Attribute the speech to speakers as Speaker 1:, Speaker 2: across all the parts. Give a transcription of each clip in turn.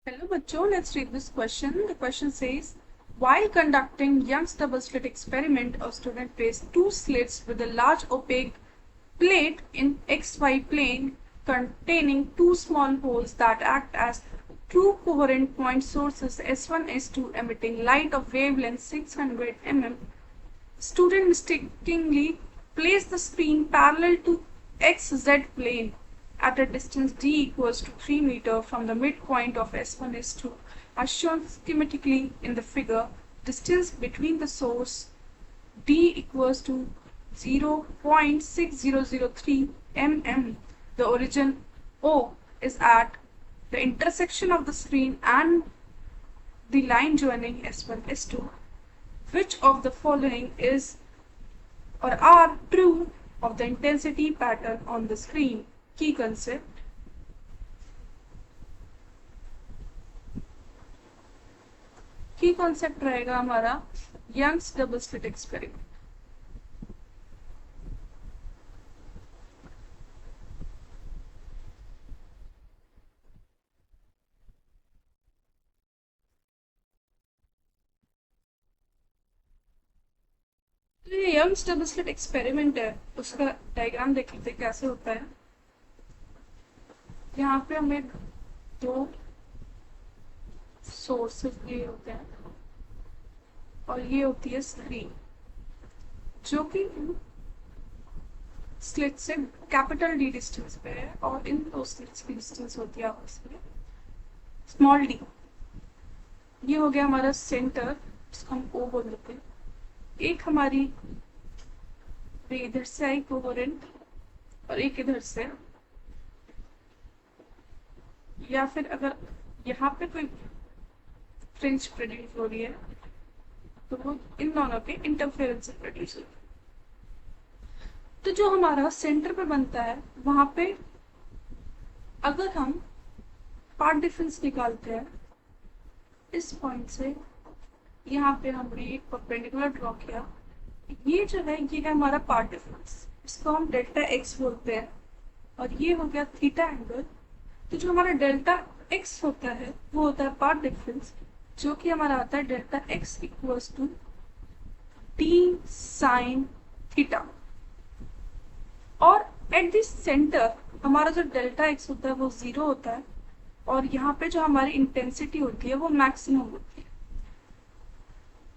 Speaker 1: Hello, bachcho. Let's read this question. The question says, while conducting Young's double slit experiment, a student placed two slits with a large opaque plate in XY plane containing two small holes that act as two coherent point sources S1, S2 emitting light of wavelength 600 mm. Student mistakenly placed the screen parallel to XZ plane at a distance d equals to 3 meter from the midpoint of S1 S2 as shown schematically in the figure. Distance between the source d equals to 0.6003 mm. The origin O is at the intersection of the screen and the line joining S1 S2. Which of the following is or are true of the intensity pattern on the screen? Key concept. की concept रहेगा हमारा Young's double slit experiment. तो ये Young's double slit experiment है, उसका diagram देख लेते कैसे होता है. यहाँ पे हमें दो सोर्सेस ये होते हैं और ये होती है स्क्रीन जो कि स्लिट से कैपिटल डी डिस्टेंस पे है और इन दो स्लिट्स की डिस्टेंस होती है आपस में स्मॉल डी. ये हो गया हमारा सेंटर जिसको हम ओ बोल देते हैं. एक हमारी इधर से आई कोहेरेंट और एक इधर से, या फिर अगर यहाँ पे कोई फ्रिंज प्रोड्यूस हो रही है तो वो इन दोनों के इंटरफेरेंस से प्रोड्यूस होती है. तो जो हमारा सेंटर पे बनता है वहां पे अगर हम पार्ट डिफरेंस निकालते हैं इस पॉइंट से, यहाँ पे हमने एक परपेंडिकुलर ड्रॉ किया. ये जो है ये है हमारा पार्ट डिफरेंस, इसको हम डेल्टा एक्स बोलते हैं और ये हो गया थीटा एंगल. तो जो हमारा डेल्टा एक्स होता है वो होता है पार्ट डिफरेंस जो कि हमारा आता है delta x equals to t sine theta. और एट दिस सेंटर हमारा जो डेल्टा एक्स होता है वो 0 होता है और यहाँ पे जो हमारी इंटेंसिटी होती है वो मैक्सिमम होती है.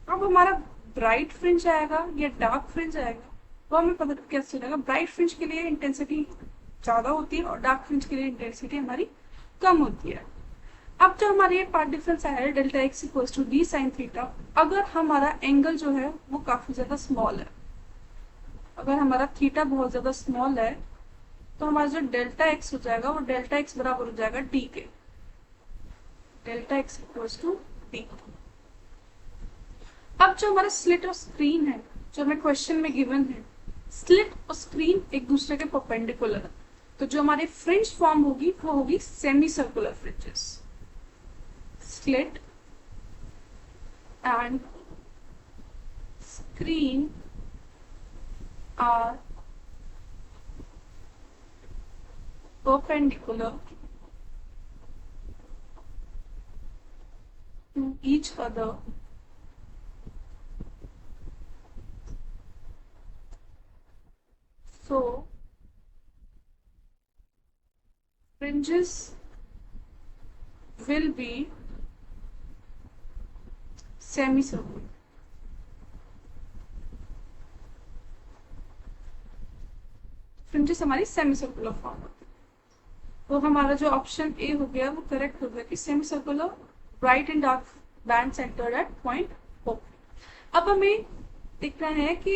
Speaker 1: अब हमारा ब्राइट फ्रिंज आएगा या डार्क फ्रिंज आएगा वो हमें पता कैसे चलेगा. ब्राइट फ्रिंज के लिए इंटेंसिटी ज्यादा होती है और डार्क फ्रिंज के लिए इंटेंसिटी हमारी कम होती है. अब जो हमारे ये पार्ट डिफरेंस आया है delta x equals to d sine theta, अगर हमारा एंगल जो है वो काफी ज्यादा स्मॉल है, अगर हमारा थीटा बहुत ज्यादा स्मॉल है तो हमारा जो डेल्टा एक्स हो जाएगा वो डेल्टा एक्स बराबर हो जाएगा डी के. Delta x equals to d. अब जो हमारा स्लिट और स्क्रीन है जो हमें क्वेश्चन में गिवन है, स्लिट और स्क्रीन एक दूसरे के परपेंडिकुलर है, तो जो हमारी फ्रिंज फॉर्म होगी वो होगी semi circular fringes. Slit and screen are perpendicular to each other so fringes will be semicircular. Fringes हमारी सेमी सर्कुलर फॉर्म होती है. तो हमारा जो ऑप्शन ए हो गया वो करेक्ट हो गया कि semi circular bright and dark band centred at point O. अब हमें देखना है कि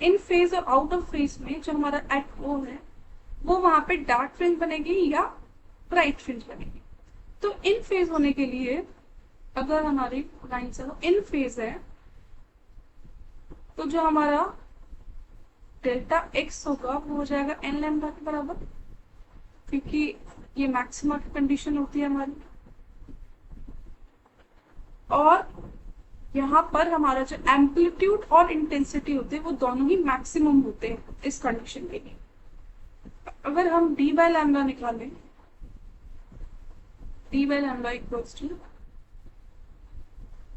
Speaker 1: इन फेज और आउट ऑफ फेज में जो हमारा एट ओ है वो वहां पे डार्क फ्रिंज बनेगी या ब्राइट फ्रिंज बनेगी. तो इन फेज होने के लिए अगर हमारी लाइन से इन फेज है तो जो हमारा डेल्टा एक्स होगा वो हो जाएगा एन लैम्डा के बराबर, क्योंकि ये मैक्सिमा की कंडीशन होती है हमारी. और यहाँ पर हमारा जो एम्पलीट्यूड और इंटेंसिटी होते हैं वो दोनों ही मैक्सिमम होते हैं इस कंडीशन के लिए. अगर हम डी बाय लैम्डा निकालें d by lambda equals to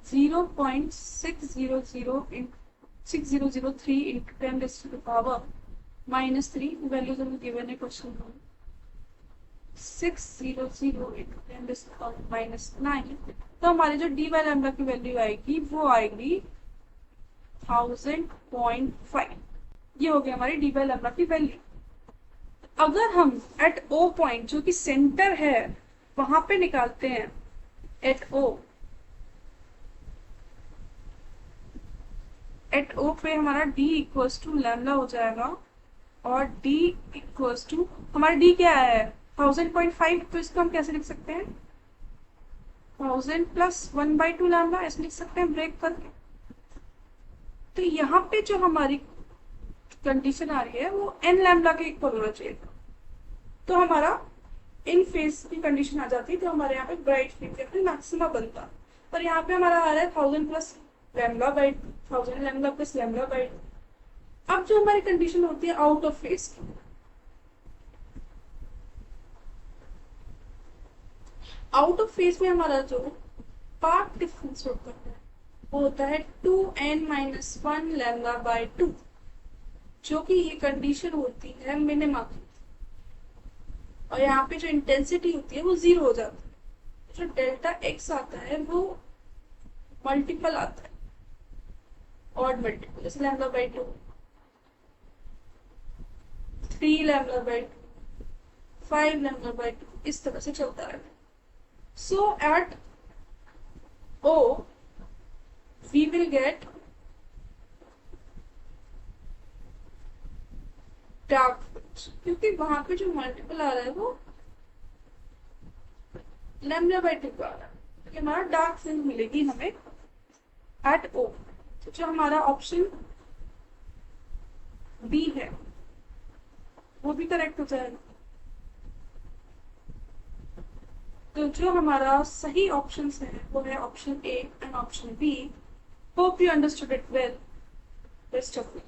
Speaker 1: 0.6003 into 10 raised to the power -3 values हमें गिवन है क्वेश्चन में 600 into 10 raised to the power -9 तो हमारी जो डी बाई लैम्डा की वैल्यू आएगी वो आएगी 1000.5 ये हो गया हमारी डी बाई लैम्डा की वैल्यू। अगर हम एट ओ पॉइंट जो कि सेंटर है वहां पे निकालते हैं एट ओ पे हमारा d इक्वल्स टू लैम्डा हो जाएगा और d इक्वल्स टू हमारा d क्या है 1000.5 तो इसको हम कैसे लिख सकते हैं 1000 प्लस 1/2 लैम्डा ऐसे लिख सकते हैं ब्रेक करके। तो यहाँ पे जो हमारी कंडीशन आ रही है वो n लैम्डा के इक्वल होना चाहिए तो हमारा इन फेज की कंडीशन आ जाती है तो हमारे यहाँ पे ब्राइट फ्रीक्वेंसी मैक्सिमा बनता। पर यहाँ पे हमारा आ रहा है 1000 plus lambda by 1000 lambda plus lambda by. अब जो हमारी कंडीशन होती है आउट ऑफ फेज की, आउट ऑफ फेज में हमारा जो पाथ डिफरेंस होता है वो होता है 2n-1 लैम्डा बाई 2 जो कि ये कंडीशन होती है मिनिमा की। और यहाँ पे जो इंटेंसिटी होती है वो 0 हो जाती है। जो डेल्टा एक्स आता है वो मल्टीपल आता है ऑड मल्टीपल जैसे lambda by 2 3 lambda by 2 5 lambda by 2 इस तरह से चलता है। So at O we will get dark क्योंकि वहां पे जो मल्टीपल आ रहा है वो लैम्डा बाई 2 आ रहा है तो हमारा डार्क फ्रिंज मिलेगी हमें एट ओ। तो जो हमारा ऑप्शन बी है वो भी करेक्ट हो जाएगा। तो जो हमारा सही ऑप्शन है वो है option A and option B. Hope you understood it well. Best of luck.